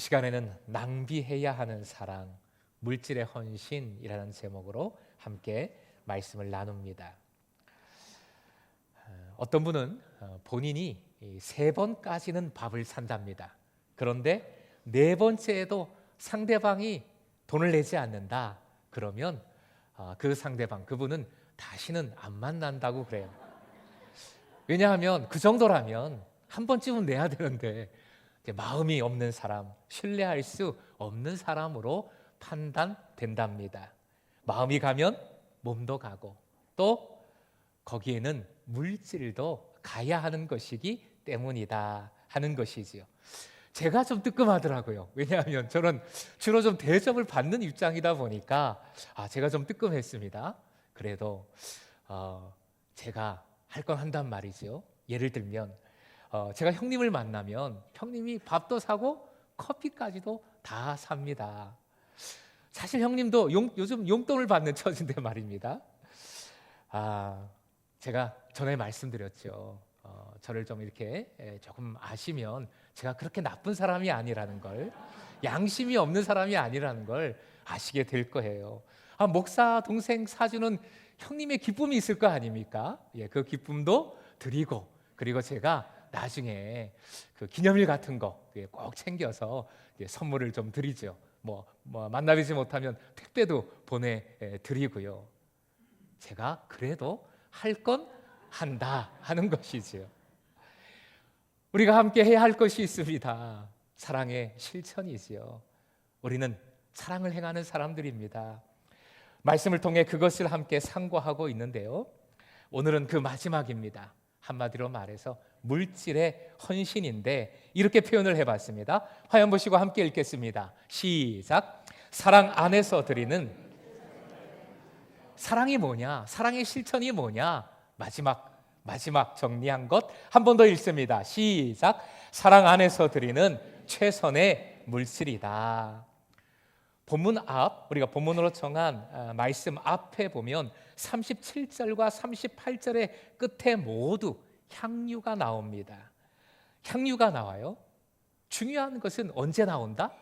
시간에는 낭비해야 하는 사랑, 물질의 헌신이라는 제목으로 함께 말씀을 나눕니다. 어떤 분은 본인이 3번까지는 밥을 산답니다. 그런데 4번째에도 상대방이 돈을 내지 않는다. 그러면 그 상대방, 그분은 다시는 안 만난다고 그래요. 왜냐하면 그 정도라면 한 번쯤은 내야 되는데 마음이 없는 사람, 신뢰할 수 없는 사람으로 판단된답니다. 마음이 가면 몸도 가고 또 거기에는 물질도 가야 하는 것이기 때문이다 하는 것이지요. 제가 좀 뜨끔하더라고요. 왜냐하면 저는 주로 좀 대접을 받는 입장이다 보니까 제가 좀 뜨끔했습니다. 그래도 제가 할 건 한단 말이죠. 예를 들면 제가 형님을 만나면 형님이 밥도 사고 커피까지도 다 삽니다. 사실 형님도 요즘 용돈을 받는 처지인데 말입니다. 제가 전에 말씀드렸죠. 저를 좀 이렇게 조금 아시면 제가 그렇게 나쁜 사람이 아니라는 걸, 양심이 없는 사람이 아니라는 걸 아시게 될 거예요. 목사 동생 사주는 형님의 기쁨이 있을 거 아닙니까? 그 기쁨도 드리고, 그리고 제가 나중에 그 기념일 같은 거 꼭 챙겨서 선물을 좀 드리죠. 뭐 만나뵈지 못하면 택배도 보내드리고요. 제가 그래도 할 건 한다 하는 것이지요. 우리가 함께 해야 할 것이 있습니다. 사랑의 실천이지요. 우리는 사랑을 행하는 사람들입니다. 말씀을 통해 그것을 함께 상고하고 있는데요. 오늘은 그 마지막입니다. 한마디로 말해서 물질의 헌신인데 이렇게 표현을 해봤습니다. 화면 보시고 함께 읽겠습니다. 시작. 사랑 안에서 드리는, 사랑이 뭐냐? 사랑의 실천이 뭐냐? 마지막 정리한 것 한 번 더 읽습니다. 시작. 사랑 안에서 드리는 최선의 물질이다. 본문 앞, 우리가 본문으로 정한 말씀 앞에 보면 37절과 38절의 끝에 모두 향유가 나옵니다. 향유가 나와요. 중요한 것은 언제 나온다?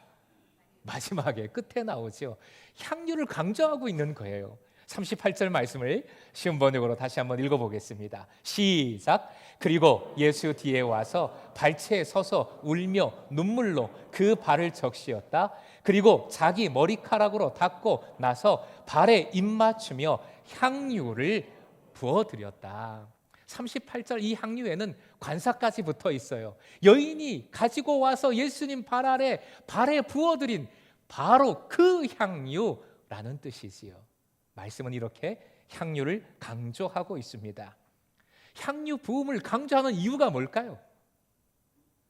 마지막에, 끝에 나오죠. 향유를 강조하고 있는 거예요. 38절 말씀을 쉬운 번역으로 다시 한번 읽어보겠습니다. 시작. 그리고 예수 뒤에 와서 발치에 서서 울며 눈물로 그 발을 적시었다. 그리고 자기 머리카락으로 닦고 나서 발에 입맞추며 향유를 부어드렸다. 38절 이 향유에는 관사까지 붙어 있어요. 여인이 가지고 와서 예수님 발 아래 발에 부어드린 바로 그 향유라는 뜻이지요. 말씀은 이렇게 향유를 강조하고 있습니다. 향유 부음을 강조하는 이유가 뭘까요?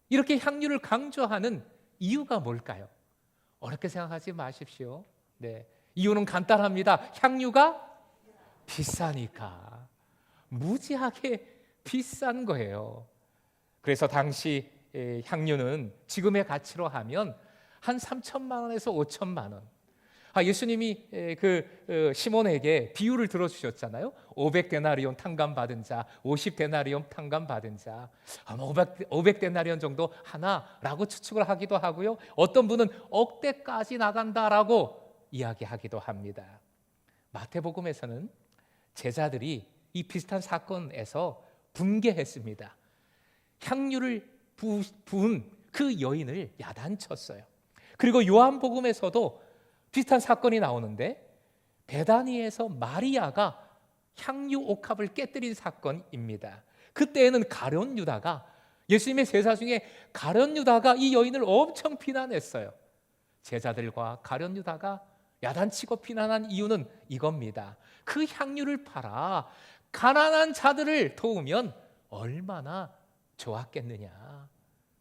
이렇게 향유를 강조하는 이유가 뭘까요? 어렵게 생각하지 마십시오. 이유는 간단합니다. 향유가 비싸니까. 무지하게 비싼 거예요. 그래서 당시 향유는 지금의 가치로 하면 한 3천만 원에서 5천만 원. 예수님이 시몬에게 비유를 들어주셨잖아요. 500데나리온 탕감 받은 자, 50데나리온 탕감 받은 자, 500데나리온 정도 하나라고 추측을 하기도 하고요. 어떤 분은 억대까지 나간다라고 이야기하기도 합니다. 마태복음에서는 제자들이 이 비슷한 사건에서 분개했습니다. 향유를 부은 그 여인을 야단쳤어요. 그리고 요한복음에서도 비슷한 사건이 나오는데 베다니에서 마리아가 향유 옥합을 깨뜨린 사건입니다. 그때에는 가룟 유다가, 예수님의 제자 중에 가룟 유다가 이 여인을 엄청 비난했어요. 제자들과 가룟 유다가 야단치고 비난한 이유는 이겁니다. 그 향유를 팔아 가난한 자들을 도우면 얼마나 좋았겠느냐.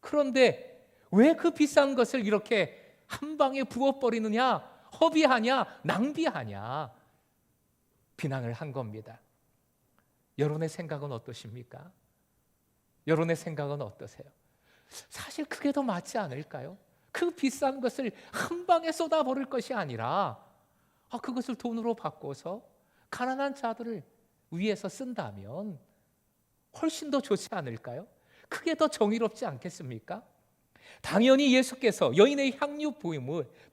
그런데 왜 그 비싼 것을 이렇게 한 방에 부어버리느냐, 허비하냐, 낭비하냐 비난을 한 겁니다. 여러분의 생각은 어떠십니까? 여러분의 생각은 어떠세요? 사실 그게 더 맞지 않을까요? 그 비싼 것을 한 방에 쏟아버릴 것이 아니라 그것을 돈으로 바꿔서 가난한 자들을 위해서 쓴다면 훨씬 더 좋지 않을까요? 그게 더 정의롭지 않겠습니까? 당연히 예수께서 여인의 향유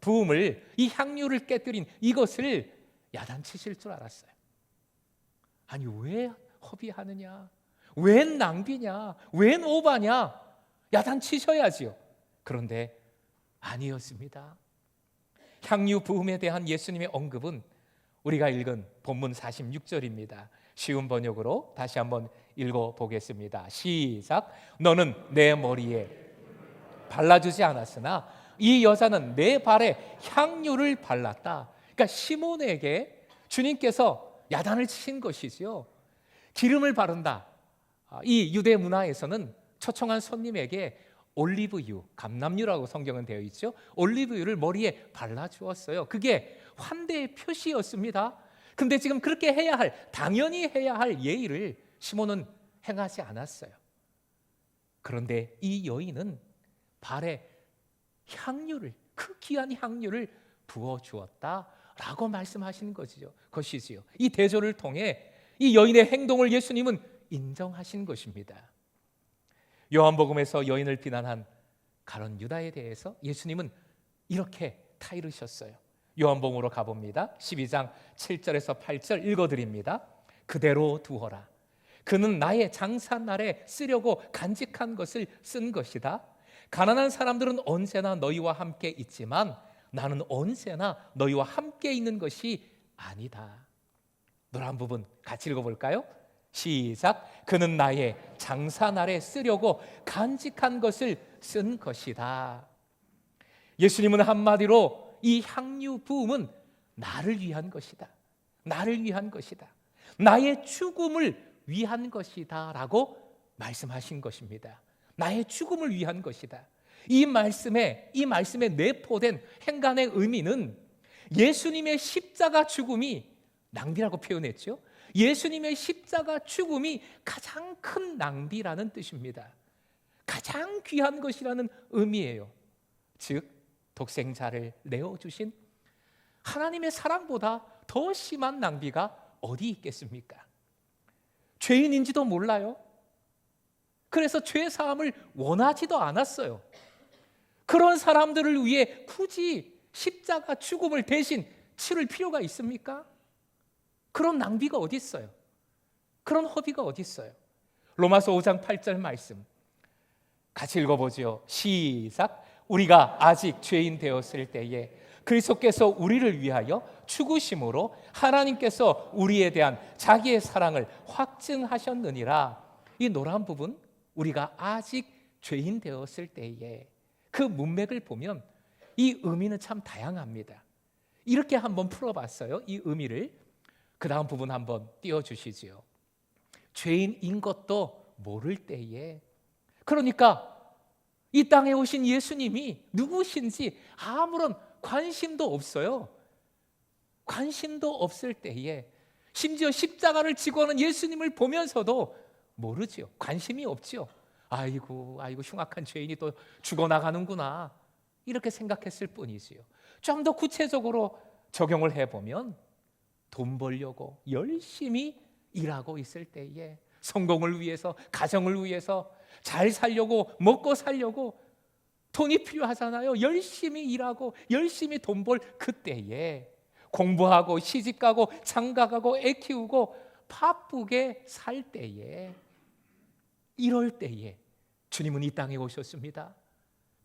부음을 이 향유를 깨뜨린 이것을 야단치실 줄 알았어요. 아니 왜 허비하느냐? 웬 낭비냐? 웬 오바냐? 야단치셔야지요. 그런데 아니었습니다. 향유 부음에 대한 예수님의 언급은 우리가 읽은 본문 46절입니다. 쉬운 번역으로 다시 한번 읽어보겠습니다. 시작. 너는 내 머리에 발라주지 않았으나 이 여자는 내 발에 향유를 발랐다. 그러니까 시몬에게 주님께서 야단을 치신 것이지요. 기름을 바른다. 이 유대 문화에서는 초청한 손님에게 올리브유, 감람유라고 성경은 되어 있죠. 올리브유를 머리에 발라주었어요. 그게 환대의 표시였습니다. 근데 지금 그렇게 당연히 해야 할 예의를 시몬은 행하지 않았어요. 그런데 이 여인은 발에 그 귀한 향유를 부어주었다라고 말씀하시는 것이지요. 이 대조를 통해 이 여인의 행동을 예수님은 인정하신 것입니다. 요한복음에서 여인을 비난한 가룟 유다에 대해서 예수님은 이렇게 타이르셨어요. 요한복음으로 가봅니다. 12장 7절에서 8절 읽어드립니다. 그대로 두어라. 그는 나의 장사날에 쓰려고 간직한 것을 쓴 것이다. 가난한 사람들은 언제나 너희와 함께 있지만 나는 언제나 너희와 함께 있는 것이 아니다. 노란 부분 같이 읽어볼까요? 시작. 그는 나의 장사날에 쓰려고 간직한 것을 쓴 것이다. 예수님은 한마디로 이 향유 부음은 나를 위한 것이다. 나를 위한 것이다. 나의 죽음을 위한 것이다 라고 말씀하신 것입니다. 나의 죽음을 위한 것이다. 이 말씀에 내포된 행간의 의미는 예수님의 십자가 죽음이 낭비라고 표현했죠. 예수님의 십자가 죽음이 가장 큰 낭비라는 뜻입니다. 가장 귀한 것이라는 의미예요. 즉 독생자를 내어주신 하나님의 사랑보다 더 심한 낭비가 어디 있겠습니까? 죄인인지도 몰라요. 그래서 죄 사함을 원하지도 않았어요. 그런 사람들을 위해 굳이 십자가 죽음을 대신 치를 필요가 있습니까? 그런 낭비가 어디 있어요? 그런 허비가 어디 있어요? 로마서 5장 8절 말씀 같이 읽어보죠. 시작. 우리가 아직 죄인 되었을 때에 그리스도께서 우리를 위하여 죽으심으로 하나님께서 우리에 대한 자기의 사랑을 확증하셨느니라. 이 노란 부분, 우리가 아직 죄인 되었을 때에, 그 문맥을 보면 이 의미는 참 다양합니다. 이렇게 한번 풀어봤어요. 이 의미를. 그 다음 부분 한번 띄워주시지요. 죄인인 것도 모를 때에, 그러니까 이 땅에 오신 예수님이 누구신지 아무런 관심도 없어요. 관심도 없을 때에, 심지어 십자가를 지고 하는 예수님을 보면서도 모르죠. 관심이 없죠. 아이고 흉악한 죄인이 또 죽어나가는구나, 이렇게 생각했을 뿐이지요. 좀 더 구체적으로 적용을 해보면 돈 벌려고 열심히 일하고 있을 때에, 성공을 위해서, 가정을 위해서, 잘 살려고, 먹고 살려고 돈이 필요하잖아요. 열심히 일하고 열심히 돈 벌 그때에, 공부하고 시집가고 장가가고 애 키우고 바쁘게 살 때에, 이럴 때에 주님은 이 땅에 오셨습니다.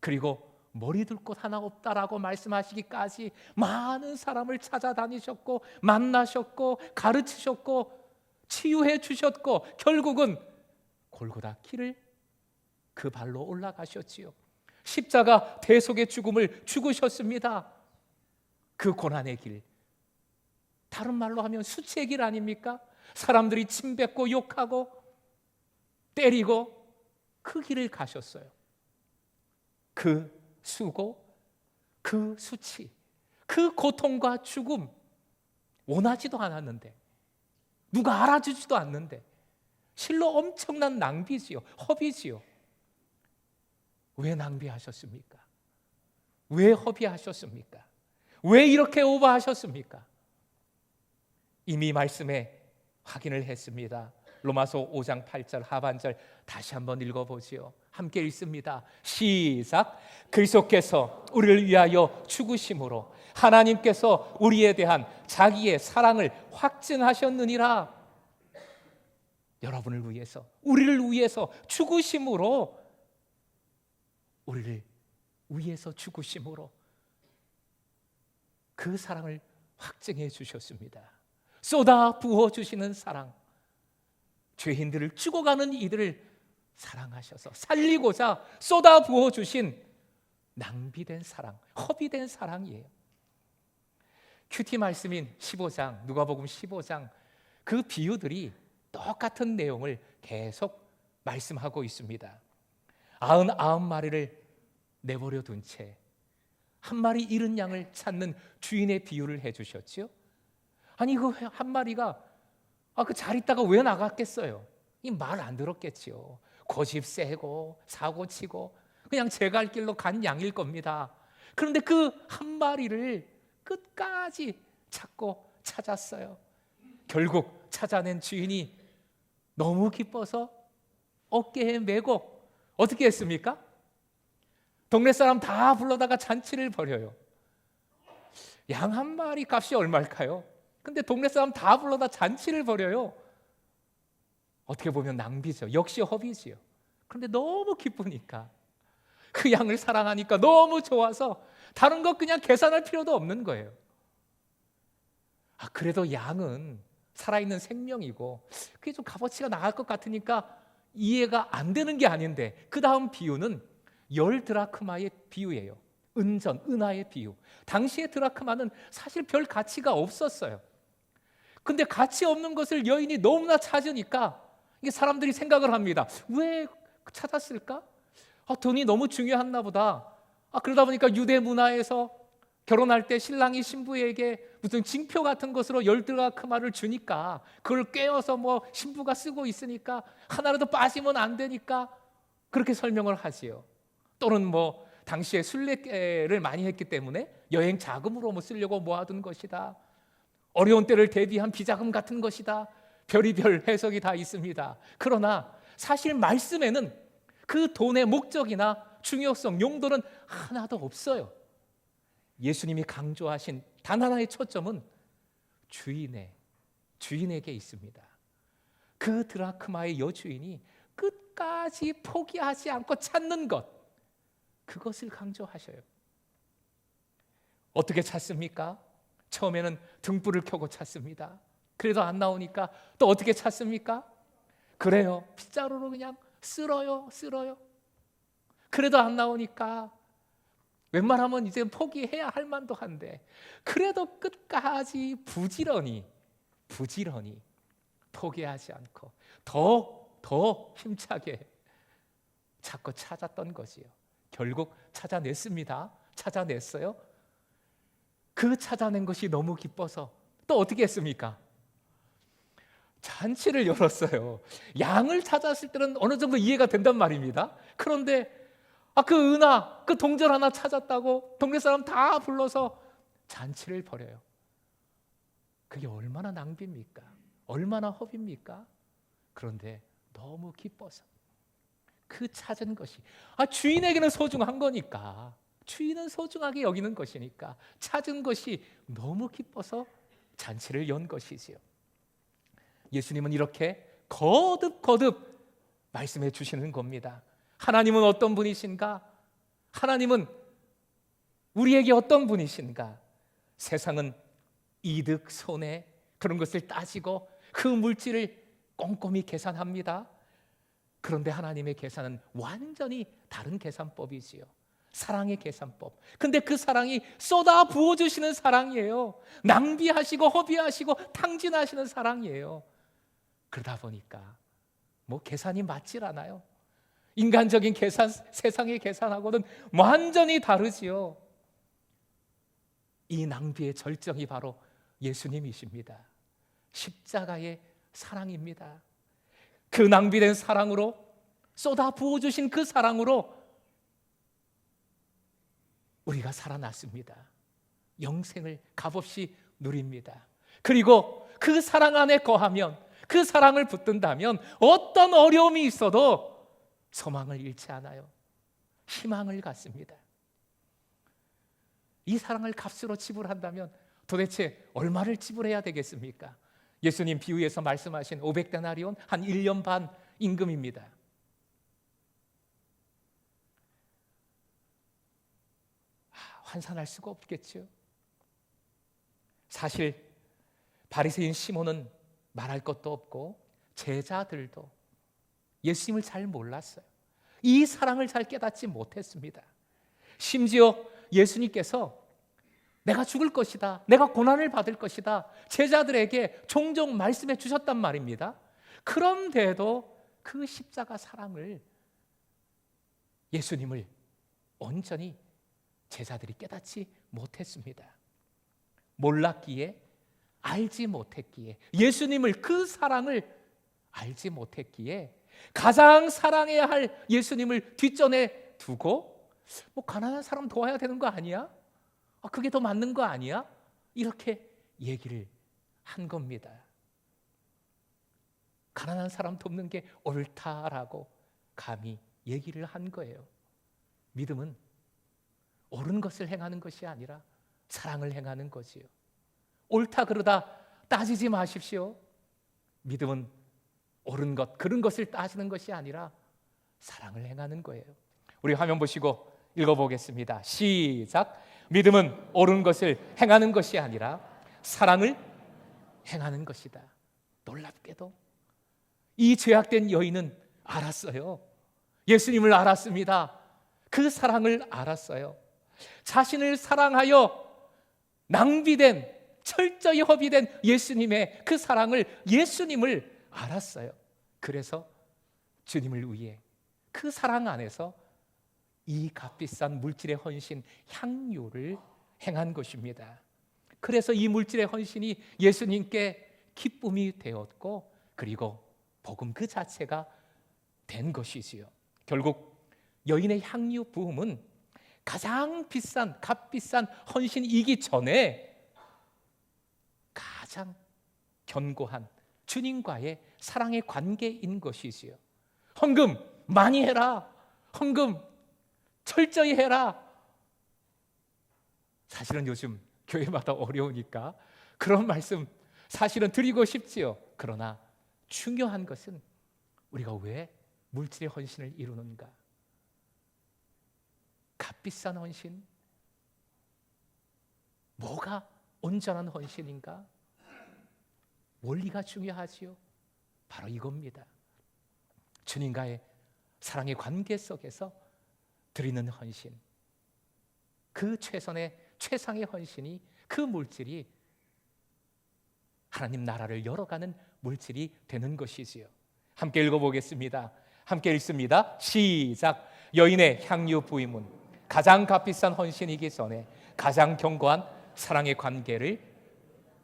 그리고 머리 둘 곳 하나 없다라고 말씀하시기까지 많은 사람을 찾아다니셨고 만나셨고 가르치셨고 치유해 주셨고, 결국은 골고다 길을 그 발로 올라가셨지요. 십자가 대속의 죽음을 죽으셨습니다. 그 고난의 길, 다른 말로 하면 수치의 길 아닙니까? 사람들이 침뱉고 욕하고 때리고 그 길을 가셨어요. 그 수고, 그 수치, 그 고통과 죽음 원하지도 않았는데, 누가 알아주지도 않는데, 실로 엄청난 낭비지요, 허비지요. 왜 낭비하셨습니까? 왜 허비하셨습니까? 왜 이렇게 오버하셨습니까? 이미 말씀에 확인을 했습니다. 로마서 5장 8절 하반절 다시 한번 읽어보지요. 함께 읽습니다. 시작. 그리스도께서 우리를 위하여 죽으심으로 하나님께서 우리에 대한 자기의 사랑을 확증하셨느니라. 여러분을 위해서, 우리를 위해서 죽으심으로, 우리를 위해서 죽으심으로 그 사랑을 확증해 주셨습니다. 쏟아 부어 주시는 사랑, 죄인들을 죽어가는 이들을 사랑하셔서 살리고자 쏟아 부어 주신 낭비된 사랑, 허비된 사랑이에요. 큐티 말씀인 15장, 누가복음 15장, 그 비유들이 똑같은 내용을 계속 말씀하고 있습니다. 99마리를 내버려 둔 채 한 마리 잃은 양을 찾는 주인의 비유를 해주셨죠. 아니 그 한 마리가 그 잘 있다가 왜 나갔겠어요? 이 말 안 들었겠지요. 고집 세고 사고 치고 그냥 제 갈 길로 간 양일 겁니다. 그런데 그 한 마리를 끝까지 찾고 찾았어요. 결국 찾아낸 주인이 너무 기뻐서 어깨에 메고 어떻게 했습니까? 동네 사람 다 불러다가 잔치를 벌여요. 양 한 마리 값이 얼마일까요? 근데 동네 사람 다 불러다 잔치를 벌여요. 어떻게 보면 낭비죠. 역시 허비지요. 그런데 너무 기쁘니까, 그 양을 사랑하니까 너무 좋아서 다른 거 그냥 계산할 필요도 없는 거예요. 그래도 양은 살아있는 생명이고 그게 좀 값어치가 나갈 것 같으니까 이해가 안 되는 게 아닌데, 그 다음 비유는 10드라크마의 비유예요. 은전, 은하의 비유. 당시의 드라크마는 사실 별 가치가 없었어요. 근데 가치 없는 것을 여인이 너무나 찾으니까 이게 사람들이 생각을 합니다. 왜 찾았을까? 돈이 너무 중요했나 보다. 그러다 보니까 유대 문화에서 결혼할 때 신랑이 신부에게 무슨 징표 같은 것으로 10드라크마를 주니까 그걸 꿰어서 신부가 쓰고 있으니까 하나라도 빠지면 안 되니까 그렇게 설명을 하지요. 또는 당시에 순례를 많이 했기 때문에 여행 자금으로 쓰려고 모아둔 것이다. 어려운 때를 대비한 비자금 같은 것이다. 별의별 해석이 다 있습니다. 그러나 사실 말씀에는 그 돈의 목적이나 중요성, 용도는 하나도 없어요. 예수님이 강조하신 단 하나의 초점은 주인에게 있습니다. 그 드라크마의 여주인이 끝까지 포기하지 않고 찾는 것, 그것을 강조하셔요. 어떻게 찾습니까? 처음에는 등불을 켜고 찾습니다. 그래도 안 나오니까 또 어떻게 찾습니까? 그래요, 빗자루로 그냥 쓸어요. 그래도 안 나오니까 웬만하면 이제 포기해야 할 만도 한데, 그래도 끝까지 부지런히 포기하지 않고 더 힘차게 찾고 찾았던 거지요. 결국 찾아냈어요. 그 찾아낸 것이 너무 기뻐서 또 어떻게 했습니까? 잔치를 열었어요. 양을 찾았을 때는 어느 정도 이해가 된단 말입니다. 그런데 그 은하, 그 동전 하나 찾았다고 동네 사람 다 불러서 잔치를 벌여요. 그게 얼마나 낭비입니까? 얼마나 허비입니까? 그런데 너무 기뻐서 그 찾은 것이 주인에게는 소중한 거니까, 주인은 소중하게 여기는 것이니까 찾은 것이 너무 기뻐서 잔치를 연 것이지요. 예수님은 이렇게 거듭 말씀해 주시는 겁니다. 하나님은 어떤 분이신가? 하나님은 우리에게 어떤 분이신가? 세상은 이득, 손해 그런 것을 따지고 그 물질을 꼼꼼히 계산합니다. 그런데 하나님의 계산은 완전히 다른 계산법이지요. 사랑의 계산법. 근데 그 사랑이 쏟아 부어주시는 사랑이에요. 낭비하시고 허비하시고 탕진하시는 사랑이에요. 그러다 보니까 계산이 맞질 않아요. 인간적인 계산, 세상의 계산하고는 완전히 다르지요. 이 낭비의 절정이 바로 예수님이십니다. 십자가의 사랑입니다. 그 낭비된 사랑으로, 쏟아 부어주신 그 사랑으로 우리가 살아났습니다. 영생을 값없이 누립니다. 그리고 그 사랑 안에 거하면, 그 사랑을 붙든다면 어떤 어려움이 있어도 소망을 잃지 않아요. 희망을 갖습니다. 이 사랑을 값으로 지불한다면 도대체 얼마를 지불해야 되겠습니까? 예수님 비유에서 말씀하신 500데나리온 한 1년 반 임금입니다. 환산할 수가 없겠죠. 사실 바리새인 시몬은 말할 것도 없고 제자들도 예수님을 잘 몰랐어요. 이 사랑을 잘 깨닫지 못했습니다. 심지어 예수님께서 내가 죽을 것이다, 내가 고난을 받을 것이다, 제자들에게 종종 말씀해 주셨단 말입니다. 그런데도 그 십자가 사랑을, 예수님을 온전히 제자들이 깨닫지 못했습니다. 몰랐기에, 알지 못했기에, 예수님을, 그 사랑을 알지 못했기에 가장 사랑해야 할 예수님을 뒷전에 두고 가난한 사람 도와야 되는 거 아니야? 그게 더 맞는 거 아니야? 이렇게 얘기를 한 겁니다. 가난한 사람 돕는 게 옳다라고 감히 얘기를 한 거예요. 믿음은 옳은 것을 행하는 것이 아니라 사랑을 행하는 거지요. 옳다 그러다 따지지 마십시오. 믿음은 옳은 것, 그런 것을 따지는 것이 아니라 사랑을 행하는 거예요. 우리 화면 보시고 읽어보겠습니다. 시작. 믿음은 옳은 것을 행하는 것이 아니라 사랑을 행하는 것이다. 놀랍게도 이 죄악된 여인은 알았어요. 예수님을 알았습니다. 그 사랑을 알았어요. 자신을 사랑하여 낭비된, 철저히 허비된 예수님의 그 사랑을, 예수님을 알았어요. 그래서 주님을 위해 그 사랑 안에서 이 값비싼 물질의 헌신, 향유를 행한 것입니다. 그래서 이 물질의 헌신이 예수님께 기쁨이 되었고, 그리고 복음 그 자체가 된 것이지요. 결국 여인의 향유 부음은 가장 비싼, 값비싼 헌신이기 전에 가장 견고한 주님과의 사랑의 관계인 것이지요. 헌금 많이 해라, 헌금 철저히 해라. 사실은 요즘 교회마다 어려우니까 그런 말씀 사실은 드리고 싶지요. 그러나 중요한 것은 우리가 왜 물질의 헌신을 이루는가? 값비싼 헌신? 뭐가 온전한 헌신인가? 원리가 중요하지요. 바로 이겁니다. 주님과의 사랑의 관계 속에서 드리는 헌신, 그 최선의 최상의 헌신이, 그 물질이 하나님 나라를 열어가는 물질이 되는 것이지요. 함께 읽어보겠습니다. 함께 읽습니다. 시작. 여인의 향유 부임은 가장 값비싼 헌신이기 전에 가장 견고한 사랑의 관계를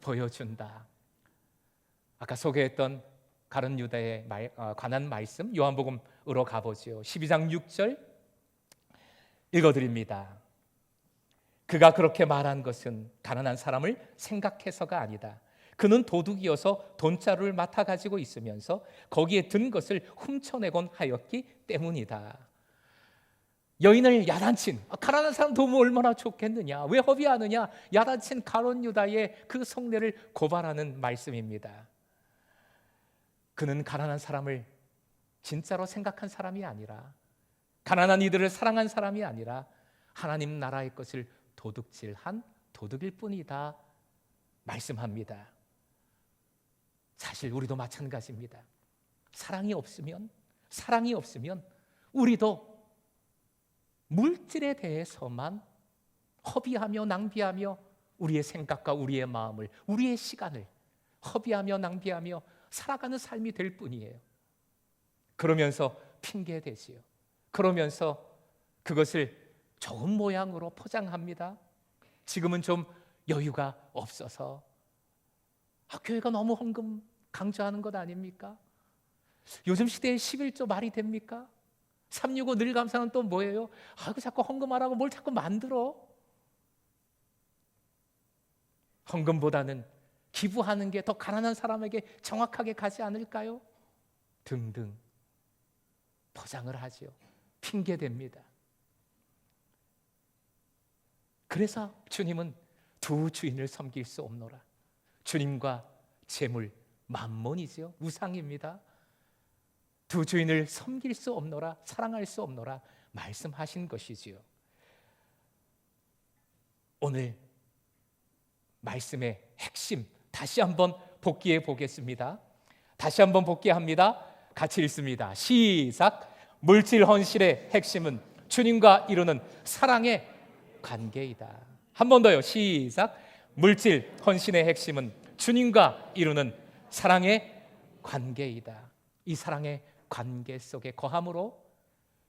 보여준다. 아까 소개했던 가룟 유다에 관한 말씀, 요한복음으로 가보죠. 12장 6절 읽어드립니다. 그가 그렇게 말한 것은 가난한 사람을 생각해서가 아니다. 그는 도둑이어서 돈자루를 맡아 가지고 있으면서 거기에 든 것을 훔쳐내곤 하였기 때문이다. 여인을 야단친, 가난한 사람 도우면 얼마나 좋겠느냐, 왜 허비하느냐, 야단친 가룟 유다의 그 속내를 고발하는 말씀입니다. 그는 가난한 사람을 진짜로 생각한 사람이 아니라, 가난한 이들을 사랑한 사람이 아니라 하나님 나라의 것을 도둑질한 도둑일 뿐이다 말씀합니다. 사실 우리도 마찬가지입니다. 사랑이 없으면 우리도 물질에 대해서만 허비하며 낭비하며 우리의 생각과 우리의 마음을, 우리의 시간을 허비하며 낭비하며 살아가는 삶이 될 뿐이에요. 그러면서 핑계대지요. 그러면서 그것을 좋은 모양으로 포장합니다. 지금은 좀 여유가 없어서, 교회가 너무 헌금 강조하는 것 아닙니까? 요즘 시대에 11조 말이 됩니까? 365 늘 감사는 또 뭐예요? 자꾸 헌금하라고 뭘 자꾸 만들어? 헌금보다는 기부하는 게 더 가난한 사람에게 정확하게 가지 않을까요? 등등. 포장을 하지요. 핑계댑니다. 그래서 주님은 두 주인을 섬길 수 없노라. 주님과 재물, 만몬이죠. 우상입니다. 두 주인을 섬길 수 없노라, 사랑할 수 없노라 말씀하신 것이지요. 오늘 말씀의 핵심 다시 한번 복기해 보겠습니다. 다시 한번 복기합니다. 같이 읽습니다. 시작. 물질 헌신의 핵심은 주님과 이루는 사랑의 관계이다. 한 번 더요. 시작. 물질 헌신의 핵심은 주님과 이루는 사랑의 관계이다. 이 사랑의 관계 속에 거함으로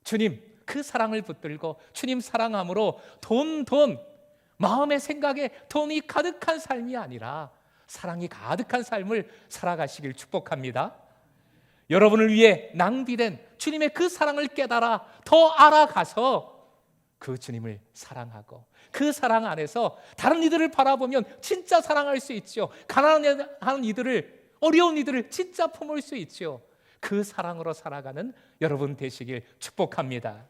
주님 그 사랑을 붙들고 주님 사랑함으로 돈 마음의 생각에 돈이 가득한 삶이 아니라 사랑이 가득한 삶을 살아가시길 축복합니다. 여러분을 위해 낭비된 주님의 그 사랑을 깨달아 더 알아가서 그 주님을 사랑하고 그 사랑 안에서 다른 이들을 바라보면 진짜 사랑할 수 있죠. 가난한 이들을, 어려운 이들을 진짜 품을 수 있죠. 그 사랑으로 살아가는 여러분 되시길 축복합니다.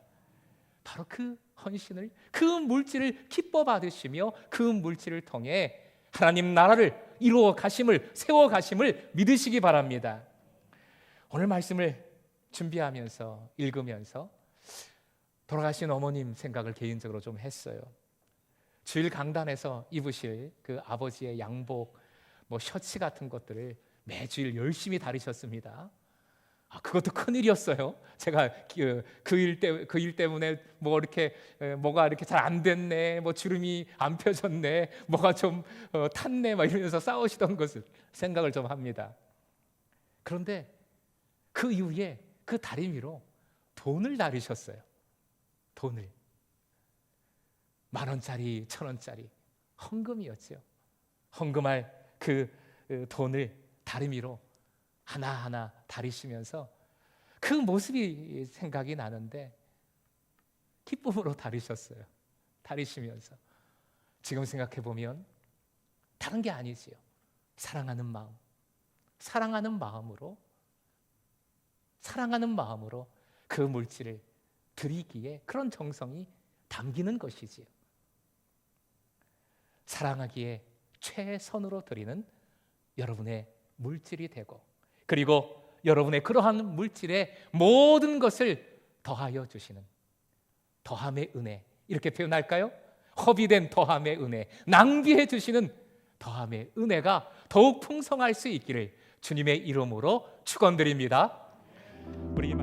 바로 그 헌신을, 그 물질을 기뻐 받으시며 그 물질을 통해 하나님 나라를 이루어 가심을, 세워 가심을 믿으시기 바랍니다. 오늘 말씀을 준비하면서 읽으면서 돌아가신 어머님 생각을 개인적으로 좀 했어요. 주일 강단에서 입으실 그 아버지의 양복, 셔츠 같은 것들을 매주일 열심히 다리셨습니다. 그것도 큰 일이었어요. 제가 그 일 때문에 뭐가 이렇게 잘 안 됐네, 주름이 안 펴졌네, 뭐가 좀 탔네, 이러면서 싸우시던 것을 생각을 좀 합니다. 그런데 그 이후에 그 다리미로 돈을 다리셨어요. 돈을 10,000원짜리, 1,000원짜리 헌금이었죠. 헌금할 그 돈을 다리미로 하나하나 다리시면서 그 모습이 생각이 나는데 기쁨으로 다리셨어요. 다리시면서 지금 생각해 보면 다른 게 아니지요. 사랑하는 마음으로 그 물질을 드리기에 그런 정성이 담기는 것이지요. 사랑하기에 최선으로 드리는 여러분의 물질이 되고, 그리고 여러분의 그러한 물질에 모든 것을 더하여 주시는 더함의 은혜, 이렇게 표현할까요? 허비된 더함의 은혜, 낭비해 주시는 더함의 은혜가 더욱 풍성할 수 있기를 주님의 이름으로 축원드립니다. 우리